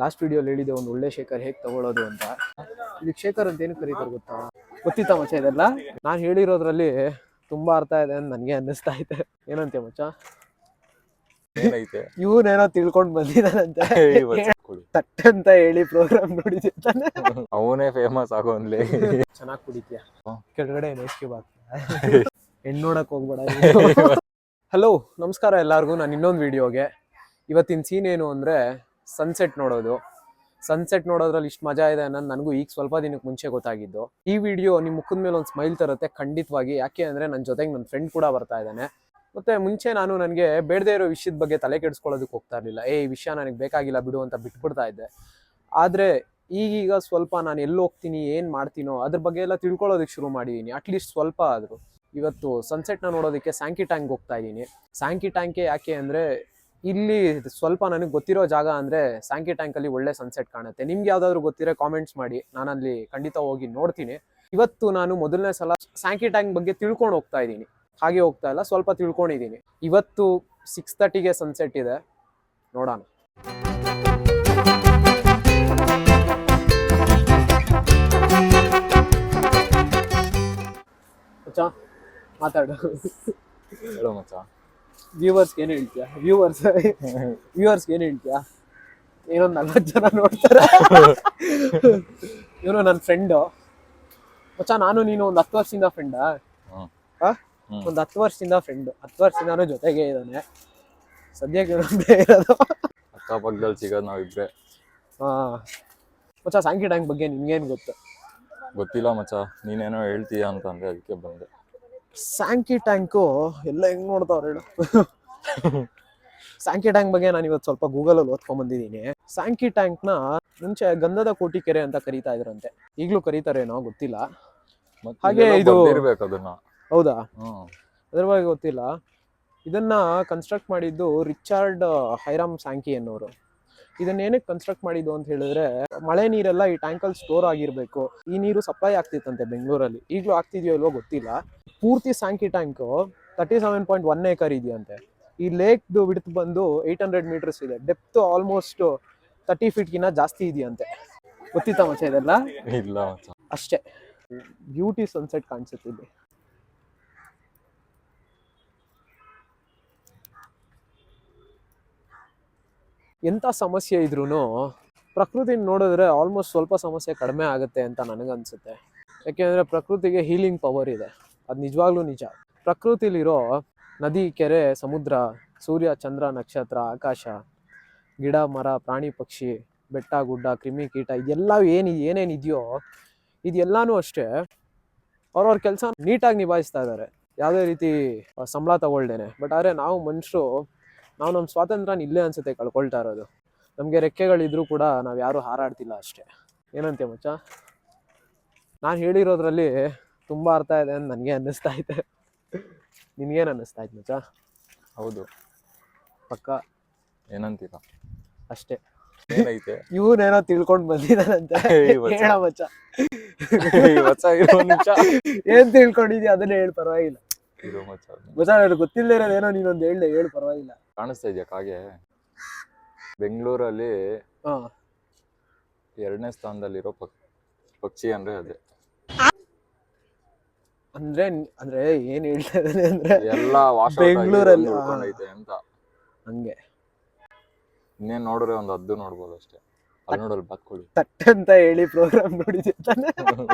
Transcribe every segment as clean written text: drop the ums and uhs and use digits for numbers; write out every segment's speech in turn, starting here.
Last ವಿಡಿಯೋಲಿ ಹೇಳಿದೆ ಒಂದು ಒಳ್ಳೆ ಶೇಖರ್ ಹೇಗೆ ತಗೊಳ್ಳೋದು ಅಂತ. ಇದಕ್ಕೆ ಶೇಖರ್ ಅಂತ ಏನು ಕರೀತಾರೆ ಗೊತ್ತಾ? ಗೊತ್ತಿತ್ತಾ ಮಚ್ಚ ಇದೆಲ್ಲ? ನಾನು ಹೇಳಿರೋದ್ರಲ್ಲಿ ತುಂಬಾ ಅರ್ಥ ಇದೆ ಅಂತ ನನಗೆ ಅನ್ನಿಸ್ತಾ ಇದೆ. ಏನಂತೆ ಮಚ್ಚ? ಇವನೇನೋ ತಿಳ್ಕೊಂಡ್ ಬಂದಿದ್ದಾನಂತೆ. ತಟ್ ಅಂತ ಹೇಳಿ ಪ್ರೋಗ್ರಾಮ್ ನೋಡಿದ್ದಾನೆ. ಅವನೇ ಫೇಮಸ್ ಆಗೋನ್ಲಿ. ಚೆನ್ನಾಗಿ ಕುಡಿತೀಯ, ಕೆಳಗಡೆ ನೆಸ್ಕಿ ಬಾಗ್ತಾ ಹೆಣ್ಣು ನೋಡಕ್ ಹೋಗ್ಬೇಡ. ಹಲೋ ನಮಸ್ಕಾರ ಎಲ್ಲರಿಗೂ. ನಾನು ಇನ್ನೊಂದು ವಿಡಿಯೋಗೆ. ಇವತ್ತಿನ ಸೀನ್ ಏನು ಅಂದರೆ ಸನ್ಸೆಟ್ ನೋಡೋದು. ಸನ್ಸೆಟ್ ನೋಡೋದ್ರಲ್ಲಿ ಇಷ್ಟು ಮಜಾ ಇದೆ ಅನ್ನೋದು ನನಗೂ ಈಗ ಸ್ವಲ್ಪ ದಿನಕ್ಕೆ ಮುಂಚೆ ಗೊತ್ತಾಗಿದ್ದು. ಈ ವಿಡಿಯೋ ನಿಮ್ಮ ಮುಖದ ಮೇಲೆ ಒಂದು ಸ್ಮೈಲ್ ತರುತ್ತೆ ಖಂಡಿತವಾಗಿ. ಯಾಕೆ ಅಂದರೆ ನನ್ನ ಜೊತೆಗೆ ನನ್ನ ಫ್ರೆಂಡ್ ಕೂಡ ಬರ್ತಾ ಇದ್ದಾನೆ. ಮತ್ತು ಮುಂಚೆ ನಾನು ನನಗೆ ಬೇಡದೇ ಇರೋ ವಿಷಯದ ಬಗ್ಗೆ ತಲೆ ಕೆಡಿಸ್ಕೊಳ್ಳೋದಕ್ಕೆ ಹೋಗ್ತಾ ಇರಲಿಲ್ಲ. ಈ ವಿಷಯ ನನಗೆ ಬೇಕಾಗಿಲ್ಲ ಬಿಡು ಅಂತ ಬಿಟ್ಬಿಡ್ತಾ ಇದ್ದೆ. ಆದರೆ ಈಗೀಗ ಸ್ವಲ್ಪ ನಾನು ಎಲ್ಲಿ ಹೋಗ್ತೀನಿ, ಏನು ಮಾಡ್ತೀನೋ ಅದ್ರ ಬಗ್ಗೆ ಎಲ್ಲ ತಿಳ್ಕೊಳ್ಳೋದಕ್ಕೆ ಶುರು ಮಾಡಿದ್ದೀನಿ. ಅಟ್ಲೀಸ್ಟ್ ಸ್ವಲ್ಪ ಆದರೂ. ಇವತ್ತು ಸನ್ಸೆಟ್ನ ನೋಡೋದಕ್ಕೆ ಸ್ಯಾಂಕಿ ಟ್ಯಾಂಕ್ ಹೋಗ್ತಾ ಇದ್ದೀನಿ. ಸ್ಯಾಂಕಿ ಟ್ಯಾಂಕೆ ಯಾಕೆ ಅಂದರೆ ಇಲ್ಲಿ ಸ್ವಲ್ಪ ನನಗೆ ಗೊತ್ತಿರೋ ಜಾಗ ಅಂದರೆ ಸ್ಯಾಂಕಿ ಟ್ಯಾಂಕಲ್ಲಿ ಒಳ್ಳೆ ಸನ್ಸೆಟ್ ಕಾಣುತ್ತೆ. ನಿಮ್ಗೆ ಯಾವುದಾದ್ರೂ ಗೊತ್ತಿರೋ ಕಾಮೆಂಟ್ಸ್ ಮಾಡಿ, ನಾನಲ್ಲಿ ಖಂಡಿತ ಹೋಗಿ ನೋಡ್ತೀನಿ. ಇವತ್ತು ನಾನು ಮೊದಲನೇ ಸಲ ಸ್ಯಾಂಕಿ ಟ್ಯಾಂಕ್ ಬಗ್ಗೆ ತಿಳ್ಕೊಂಡು ಹೋಗ್ತಾ ಇದ್ದೀನಿ. ಹಾಗೆ ಹೋಗ್ತಾ ಇಲ್ಲ, ಸ್ವಲ್ಪ ತಿಳ್ಕೊಂಡಿದ್ದೀನಿ. ಇವತ್ತು 6:30ಗೆ ಸನ್ಸೆಟ್ ಇದೆ, ನೋಡೋಣ. ಮಚ್ಚ ಮಾತಾಡು. ಹೇಳೋ ಮಚ್ಚ. ವ್ಯೂವರ್ಸ್ಗೆ ಏನು ಹೇಳ್ತೀಯಾ? ವ್ಯೂವರ್ಸ್ಗೆ ಏನು ಹೇಳ್ತೀಯಾ? ಏನೊಂದು 40 ಜನ ನೋಡ್ತಾರೆ. ಇವನು ನನ್ನ ಫ್ರೆಂಡು ಮಚ್ಚ. ನಾನು ನೀನು ಒಂದು 10 ವರ್ಷದಿಂದ ಫ್ರೆಂಡಾ? ಒಂದು 10 ವರ್ಷದಿಂದ ಫ್ರೆಂಡು. 10 ವರ್ಷದಿಂದಾನು ಜೊತೆಗೆ ಇದ್ದಾನೆ. ಸದ್ಯಕ್ಕೆ ಇರೋದು ಅಕ್ಕಪಕ್ಕದಲ್ಲಿ ಸಿಗೋದು ನಾವಿಬ್ರೆ. ಮಚ್ಚ ಸ್ಯಾಂಕಿ ಟ್ಯಾಂಕ್ ಬಗ್ಗೆ ನಿಮ್ಗೇನು ಗೊತ್ತು? ಗೊತ್ತಿಲ್ಲ ಮಚ್ಚ, ನೀನೇನೋ ಹೇಳ್ತೀಯ ಅಂತಂದ್ರೆ ಅದಕ್ಕೆ ಬಂದೆ. ಸ್ಯಾಂಕಿ ಟ್ಯಾಂಕು ಎಲ್ಲ ಹೆಂಗ್ ನೋಡ್ತಾವ್ರು ಹೇಳು. ಸ್ಯಾಂಕಿ ಟ್ಯಾಂಕ್ ಬಗ್ಗೆ ನಾನು ಇವತ್ತು ಸ್ವಲ್ಪ ಗೂಗಲಲ್ಲಿ ಓದ್ಕೊಂಡ್ಬಂದಿದ್ದೀನಿ. ಸ್ಯಾಂಕಿ ಟ್ಯಾಂಕ್ನ ಮುಂಚೆ ಗಂಧದ ಕೋಟಿ ಕೆರೆ ಅಂತ ಕರೀತಾ ಇದ್ರಂತೆ. ಈಗಲೂ ಕರೀತಾರೇನೋ ಗೊತ್ತಿಲ್ಲ. ಹಾಗೆ ಇದು ಅದನ್ನ. ಹೌದಾ? ಅದ್ರ ಬಗ್ಗೆ ಗೊತ್ತಿಲ್ಲ. ಇದನ್ನ ಕನ್ಸ್ಟ್ರಕ್ಟ್ ಮಾಡಿದ್ದು ರಿಚರ್ಡ್ ಹೈರಾಮ್ ಸ್ಯಾಂಕಿ ಅನ್ನೋರು. ಇದನ್ನ ಏನಕ್ಕೆ ಕನ್ಸ್ಟ್ರಕ್ಟ್ ಮಾಡಿದ್ದು ಅಂತ ಹೇಳಿದ್ರೆ, ಮಳೆ ನೀರೆಲ್ಲ ಈ ಟ್ಯಾಂಕಲ್ಲಿ ಸ್ಟೋರ್ ಆಗಿರ್ಬೇಕು. ಈ ನೀರು ಸಪ್ಲೈ ಆಗ್ತಿತ್ತಂತೆ ಬೆಂಗಳೂರಲ್ಲಿ. ಈಗಲೂ ಆಗ್ತಿದೆಯೋ ಇಲ್ವೋ ಗೊತ್ತಿಲ್ಲ. ಪೂರ್ತಿ ಸ್ಯಾಂಕಿ ಟ್ಯಾಂಕು 37.1 acre ಇದೆಯಂತೆ. ಈ ಲೇಕ್ದು ವಿಡ್ತ್ ಬಂದು 800 meters ಇದೆ. ಡೆಪ್ತ್ ಆಲ್ಮೋಸ್ಟ್ 30 feet ಜಾಸ್ತಿ ಇದೆಯಂತೆ. ಗೊತ್ತಿತ್ತಾ ಮಚ್ಚ ಇದೆಲ್ಲ? ಇಲ್ಲ ಮಚ್ಚ. ಅಷ್ಟೇ. ಬ್ಯೂಟಿ ಸನ್ಸೆಟ್ ಕಾಣಿಸುತ್ತೆ ಇಲ್ಲಿ. ಎಂಥ ಸಮಸ್ಯೆ ಇದ್ರೂ ಪ್ರಕೃತಿನ ನೋಡಿದ್ರೆ ಆಲ್ಮೋಸ್ಟ್ ಸ್ವಲ್ಪ ಸಮಸ್ಯೆ ಕಡಿಮೆ ಆಗುತ್ತೆ ಅಂತ ನನಗನ್ಸುತ್ತೆ. ಯಾಕೆಂದರೆ ಪ್ರಕೃತಿಗೆ ಹೀಲಿಂಗ್ ಪವರ್ ಇದೆ. ಅದು ನಿಜವಾಗ್ಲೂ ನಿಜ. ಪ್ರಕೃತಿಲಿರೋ ನದಿ, ಕೆರೆ, ಸಮುದ್ರ, ಸೂರ್ಯ, ಚಂದ್ರ, ನಕ್ಷತ್ರ, ಆಕಾಶ, ಗಿಡ, ಮರ, ಪ್ರಾಣಿ, ಪಕ್ಷಿ, ಬೆಟ್ಟ, ಗುಡ್ಡ, ಕ್ರಿಮಿ, ಕೀಟ, ಇದೆಲ್ಲ ಏನೇನಿದೆಯೋ ಇದೆಲ್ಲನೂ ಅಷ್ಟೇ ಅವ್ರವ್ರ ಕೆಲಸ ನೀಟಾಗಿ ನಿಭಾಯಿಸ್ತಾ ಇದ್ದಾರೆ, ಯಾವುದೇ ರೀತಿ ಸಂಬಳ ತಗೊಳ್ದೇನೆ. ಬಟ್ ಆದರೆ ನಾವು ಮನುಷ್ಯರು, ನಾವು ನಮ್ಮ ಸ್ವಾತಂತ್ರ್ಯನ ಇಲ್ಲೇ ಅನ್ಸುತ್ತೆ ಕಳ್ಕೊಳ್ತಾ ಇರೋದು. ನಮಗೆ ರೆಕ್ಕೆಗಳಿದ್ರೂ ಕೂಡ ನಾವು ಯಾರೂ ಹಾರಾಡ್ತಿಲ್ಲ ಅಷ್ಟೇ. ಏನಂತೆ ಮಚ್ಚ? ನಾನು ಹೇಳಿರೋದ್ರಲ್ಲಿ ತುಂಬ ಅರ್ಥ ಇದೆ ಅಂತ ನನಗೆ ಅನ್ನಿಸ್ತಾ ಇದೆ. ನಿನ್ಗೇನು ಅನ್ನಿಸ್ತಾ ಇತ್ತು ಮಚ್ಚ? ಹೌದು ಪಕ್ಕ ಏನಂತೀರ ಅಷ್ಟೇ. ಏನೈತೆ? ಇವನೇನೋ ತಿಳ್ಕೊಂಡು ಬಂದಿದ್ದಾನಂತೆ. ಹೇಳ ಮಚ್ಚ. ಏನ್ ತಿಳ್ಕೊಂಡಿದ್ಯಾ ಅದನ್ನೇ ಹೇಳಿ, ಪರವಾಗಿಲ್ಲ. ಮಚ್ಚ ಗೊತ್ತಿಲ್ಲದೆ ಇರೋದೇನೋ ನೀನೊಂದು ಹೇಳು, ಪರವಾಗಿಲ್ಲ. ಕಾಣಿಸ್ತಾ ಇದೆಯಾ ಕಾಗೆ? ಬೆಂಗಳೂರಲ್ಲಿ 2ನೇ ಸ್ಥಾನದಲ್ಲಿರೋ ಪಕ್ಷಿ ಅಂದ್ರೆ ಅದೇ. ಅಂದ್ರೆ ಏನ್ ಹೇಳ್ತಾ ಇದ್ದಾನೆ ಅಂದ್ರೆ ಎಲ್ಲ ಬೆಂಗಳೂರಲ್ಲಿ ಅಂತ. ಹಂಗೆ ಇನ್ನೇನ್ ನೋಡ್ರೆ ಒಂದು ಹದ್ದು ನೋಡ್ಬೋದು ಅಷ್ಟೇ. ಅಲ್ಲಿ ನೋಡಲ್ ಬಾತ್ಕೊಳ್ಳಿ. ತಟ್ ಅಂತ ಹೇಳಿ ಪ್ರೋಗ್ರಾಮ್ ನೋಡಿದ್ದಾನೆ.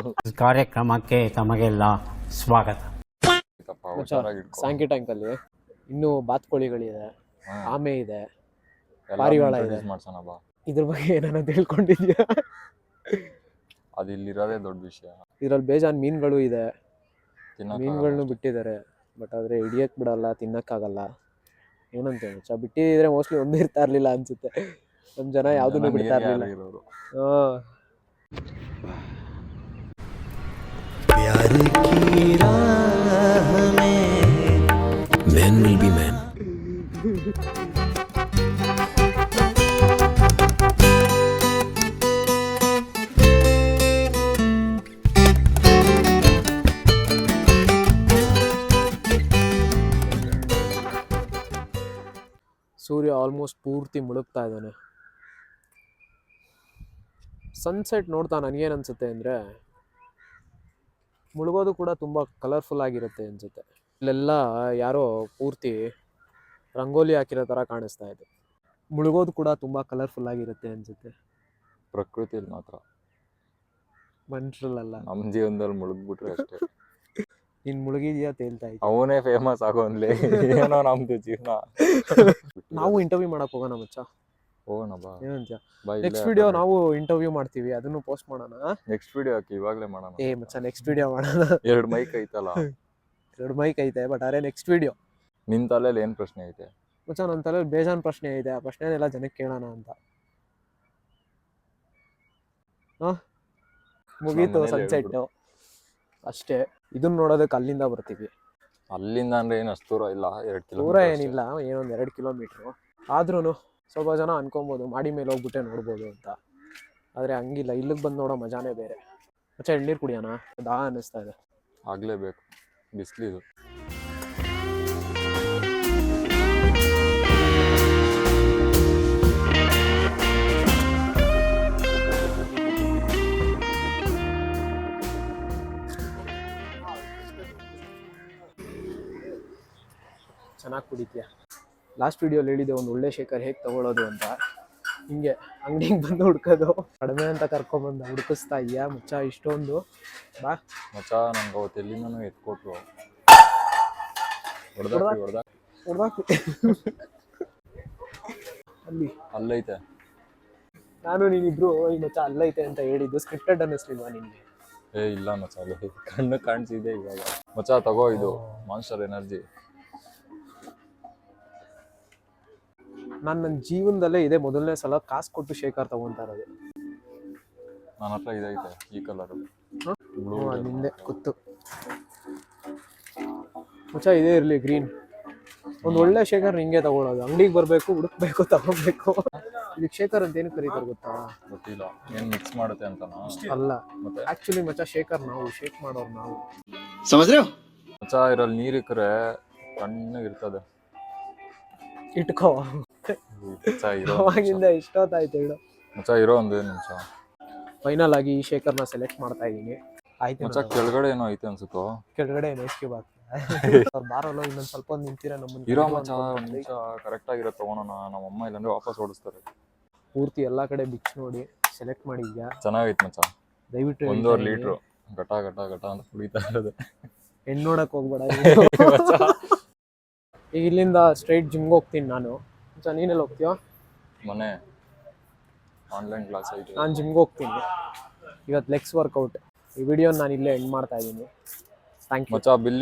ಕಾರ್ಯಕ್ರಮಕ್ಕೆ ತಮಗೆಲ್ಲ ಸ್ವಾಗತ. ಸ್ಯಾಂಕಿ ಟ್ಯಾಂಕ್ ಅಲ್ಲಿ ಇನ್ನು ಬಾತ್ಕೋಳಿಗಳಿದೆ, ಆಮೆ ಇದೆ, ಪಾರಿವಾಳ ಇದೆ. ಮಾಡ್ಸೋಣ ಬಾ. ಇದ್ರ ಬಗ್ಗೆ ಏನಾನ ತಿಳ್ಕೊಂಡಿದ್ಯಾ? ಅದು ಇಲ್ಲಿರೋದೇ ದೊಡ್ಡ ವಿಷಯ. ಇದ್ರಲ್ಲಿ ಬೇಜಾನ್ ಮೀನುಗಳು ಇದೆ, ಮೀನುಗಳನ್ನು ಬಿಟ್ಟಿದ್ದಾರೆ. ಬಟ್ ಆದ್ರೆ ಹಿಡಿಯಕ್ ಬಿಡಲ್ಲ, ತಿನ್ನಕ್ಕಾಗಲ್ಲ. ಏನಂತ ಬಿಟ್ಟಿದ್ರೆ ಮೋಸ್ಟ್ಲಿ ಒಂದು ಇರ್ತಾ ಇರ್ಲಿಲ್ಲ ಅನ್ಸುತ್ತೆ. ನಮ್ ಜನ ಯಾವ್ದನ್ನು ಬಿಡ್ತಾ ಇರ್ಲಿಲ್ಲ. ಸೂರ್ಯ ಆಲ್ಮೋಸ್ಟ್ ಪೂರ್ತಿ ಮುಳುಗ್ತಾ ಇದ್ದಾನೆ. ಸನ್ಸೆಟ್ ನೋಡ್ತಾ ನನಗೇನು ಅನ್ಸುತ್ತೆ ಅಂದರೆ ಮುಳುಗೋದು ಕೂಡ ತುಂಬ ಕಲರ್ಫುಲ್ ಆಗಿರುತ್ತೆ ಅನ್ಸುತ್ತೆ. ಇಲ್ಲೆಲ್ಲ ಯಾರೋ ಪೂರ್ತಿ ರಂಗೋಲಿ ಹಾಕಿರೋ ಥರ ಕಾಣಿಸ್ತಾ ಇದೆ. ಮುಳುಗೋದು ಕೂಡ ತುಂಬ ಕಲರ್ಫುಲ್ ಆಗಿರುತ್ತೆ ಅನ್ಸುತ್ತೆ. ಪ್ರಕೃತಿಯಲ್ಲಿ ಮಾತ್ರ, ಮನುಷ್ಯರಲ್ಲ. ನಮ್ಮ ಜೀವನದಲ್ಲಿ ಮುಳುಗ್ಬಿಟ್ರೆ ಅಷ್ಟೇ. ನೀನು ಮುಳುಗಿದ್ಯಾ ತೇಲ್ತಾ ಇದ್ದೆ. ಅವನೇ ಫೇಮಸ್ ಆಗೋನ್ಲಿ, ಏನೋ ನಮ್ದು ಜೀವನ. ನಾವು ಇಂಟರ್ವ್ಯೂ ಮಾಡಕ್ ಹೋಗೋಣ ಮಚ್ಚ. ಹೋಗೋಣ ಬಾ. ಏನಂತ್ಯ? ಬಾ, ನೆಕ್ಸ್ಟ್ ವಿಡಿಯೋ ನಾವು ಇಂಟರ್ವ್ಯೂ ಮಾಡ್ತೀವಿ, ಅದನ್ನು ಪೋಸ್ಟ್ ಮಾಡೋಣ. ನೆಕ್ಸ್ಟ್ ವಿಡಿಯೋ ಹಾಕಿ, ಇವಾಗಲೇ ಮಾಡೋಣ. ಮಚ್ಚ ನೆಕ್ಸ್ಟ್ ವಿಡಿಯೋ ಮಾಡೋಣ. 2 ಮೈಕ್ ಐತಲ್ಲ. 2 ಮೈಕ್ ಐತೆ, ಬಟ್ ಅರೆ ನೆಕ್ಸ್ಟ್ ವಿಡಿಯೋ. ನಿನ್ ತಲೆಯಲ್ಲಿ ಏನ್ ಪ್ರಶ್ನೆ ಐತೆ? ಮಚ್ಚ ನನ್ನ ತಲೆಯಲ್ಲಿ ಬೇಜಾನ್ ಪ್ರಶ್ನೆ ಇದೆ, ಆ ಪ್ರಶ್ನೆನೆಲ್ಲ ಜನಕ್ಕೆ ಕೇಳೋಣ ಅಂತ. ಮುಗೀತು ಸನ್ಸೆಟ್ ಅಷ್ಟೇ. ಇದನ್ನ ನೋಡೋದಕ್ಕೆ ಅಲ್ಲಿಂದ ಬರ್ತೀವಿ. ಅಲ್ಲಿಂದ ಅಂದ್ರೆ ಏನು ಅಷ್ಟು ದೂರ ಇಲ್ಲ, 2 ದೂರ ಕಿಲೋಮೀಟರ್ ಏನಿಲ್ಲ, ಏನೊಂದು 2 ಕಿಲೋಮೀಟ್ರು. ಆದ್ರೂ ಸ್ವಲ್ಪ ಜನ ಅನ್ಕೊಬೋದು ಮಾಡಿ ಮೇಲೆ ಹೋಗ್ಬಿಟ್ಟೆ ನೋಡ್ಬೋದು ಅಂತ. ಆದರೆ ಹಂಗಿಲ್ಲ, ಇಲ್ಲಿಗೆ ಬಂದು ನೋಡೋ ಮಜಾನೇ ಬೇರೆ. ಮಚ್ಚ ಎಳ್ನೀರು ಕುಡಿಯೋಣ, ದಾ ಅನ್ನಿಸ್ತಾ ಇದೆ. ಆಗ್ಲೇಬೇಕು, ಬಿಸಿಲಿದು. ಚೆನ್ನಾಗಿ ಕುಡಿತೀಯ. ಲಾಸ್ಟ್ ವಿಡಿಯೋಲಿ ಹೇಳಿದೆ ಒಂದು ಒಳ್ಳೆ ಶೇಖರ್ ಹೇಗೆ ತಗೊಳ್ಳೋದು ಅಂತ. ಹಿಂಗೆ ಅಂಗಡಿಗೆ ಬಂದು ಹುಡ್ಕೋದು, ಕಡಿಮೆ ಅಂತ ಕರ್ಕೊಂಬಂದು ಹುಡುಕಿಸ್ತಾ ಇದೆಯಾ ಮುಚ್ಚ ಇಷ್ಟೊಂದು. ಬಾ ಮಚ್ಚ, ನಂಗೆ ಅವತ್ತು ಎಲ್ಲಿಂದನೂ ಎತ್ಕೊಟ್ರು, ಹೊಡ್ದಾಕಿ ಅಲ್ಲಿ ಅಲ್ಲೈತೆ. ನಾನು ನೀನಿಬ್ರು ಈ ಮಚ್ಚ ಅಲ್ಲೈತೆ ಅಂತ ಹೇಳಿದ್ದು ಸ್ಕ್ರಿಪ್ಟೆಡ್ ಅನ್ನಿಸ್ಲಿಲ್ವಾ ನಿನ್ಗೆ? ಇಲ್ಲ ಮಚ್ಚ, ಅಲ್ಲಿ ಕಣ್ಣು ಕಾಣಿಸಿದೆ ಇವಾಗ. ಮಚ್ಚ ತಗೋ, ಇದು ಮಾನ್ಸ್ಟರ್ ಎನರ್ಜಿ. ನಾನು ನನ್ನ ಜೀವನದಲ್ಲೇ ಇದೆ ಮೊದಲನೇ ಸಲ ಕಾಸು ಕೊಟ್ಟು ಶೇಖರ್ ತಗೊಂತಾ ಇರೋದು. ನನ್ನ ಹತ್ರ ಇದೈತೆ, ಈ ಕಲರ್ ಬ್ಲೂ. ನಿಂದೆ ಗೊತ್ತು ಮಚ್ಚ, ಇದೇ ಇರಲಿ ಗ್ರೀನ್. ಒಂದು ಒಳ್ಳೆ ಶೇಖರ್ ಹಿಂಗೆ ತಗೊಳ್ಳೋದು, ಅಂಗಡಿಗೆ ಬರಬೇಕು, ಹುಡುಕ್ಬೇಕು, ತಗೋಬೇಕು. ಇದಕ್ಕೆ ಶೇಖರ್ ಅಂತ ಏನು ಕರೀತಾರೆ ಗೊತ್ತಾ? ಗೊತ್ತಿಲ್ಲ, ಏನ್ ಮಿಕ್ಸ್ ಮಾಡುತ್ತೆ ಅಂತನಾ? ಅಲ್ಲ, ಮತ್ತೆ ಆಕ್ಚುಲಿ ಮಚ್ಚ ಶೇಖರ್ ನಾವು ಶೇಕ್ ಮಾಡೋರು ನಾವು. ಮಚ್ಚ ಇದ್ರಲ್ಲಿ ನೀರ್ ಇಕ್ಕರೆ ತಣ್ಣಗಿರ್ತದೆ. ಇಟ್ಕೋ, ಮಚ್ಚ ಇರೋ ಅವಾಗಿಂದ ಇಷ್ಟೊತ್ತಾಯ್ತು ಹೇಳು. ಮಚ್ಚ ಇರೋ ಒಂದು ನಿಮಿಷ. ಫೈನಲ್ ಆಗಿ ಈ ಶೇಖರ್ನ ಸೆಲೆಕ್ಟ್ ಮಾಡ್ತಾ ಇದ್ದೀನಿ. ಆಯ್ತು ಮಚ್ಚ, ಕೆಳಗಡೆ ಏನೋ ಐತೆ ಅನ್ಸುತ್ತೋ. ಕೆಳಗಡೆ ಏನು ಐಸ್ ಕ್ಯೂಬ್ ಆಗ್ತದೆ. ಬಾರಲ್ಲ, ಇನ್ನೊಂದು ಸ್ವಲ್ಪ ಹೊತ್ತು ನಿಂತೀರ ನಮ್ಮನ್ನ. ಇರೋ ಮಚ್ಚ, ಒಂದ್ ನಿಮಿಷ ಕರೆಕ್ಟ್ ಆಗಿರೋ ತಗೋಣ. ನಮ್ಮಮ್ಮ ಇಲ್ಲಾಂದ್ರೆ ವಾಪಸ್ ಓಡಿಸ್ತಾರೆ. ಪೂರ್ತಿ ಎಲ್ಲಾ ಕಡೆ ಬಿಚ್ಚಿ ನೋಡಿ ಸೆಲೆಕ್ಟ್ ಮಾಡಿದ್ಯಾ? ಚೆನ್ನಾಗೈತೆ ಮಚ್ಚ. ದಯವಿಟ್ಟು 1.5 ಲೀಟ್ರು ಘಟ ಘಟ ಘಟ ಅಂತ ಕುಡಿತಾ ಇರೋದು. ಹೆಣ್ಣು ನೋಡಕ್ ಹೋಗ್ಬೇಡ. ಈಗ ಇಲ್ಲಿಂದ ಸ್ಟ್ರೈಟ್ ಜಿಮ್ಗೆ ಹೋಗ್ತೀನಿ ನಾನು. ಮಚ್ಚ ನೀನೆಲ್ಲ ಹೋಗ್ತೀಯೋ? ಮನೆ ಆನ್ಲೈನ್ ಕ್ಲಾಸ್ ಐತೆ. ನಾನು ಜಿಮ್ಗೆ ಹೋಗ್ತೀನಿ ಇವತ್ತು, ಲೆಗ್ಸ್ ವರ್ಕೌಟ್. ಈ ವಿಡಿಯೋನ ನಾನು ಇಲ್ಲೇ ಎಂಡ್ ಮಾಡ್ತಾ ಇದ್ದೀನಿ. ಥ್ಯಾಂಕ್ ಯು ಮಚ್ಚ. ಬಿಲ್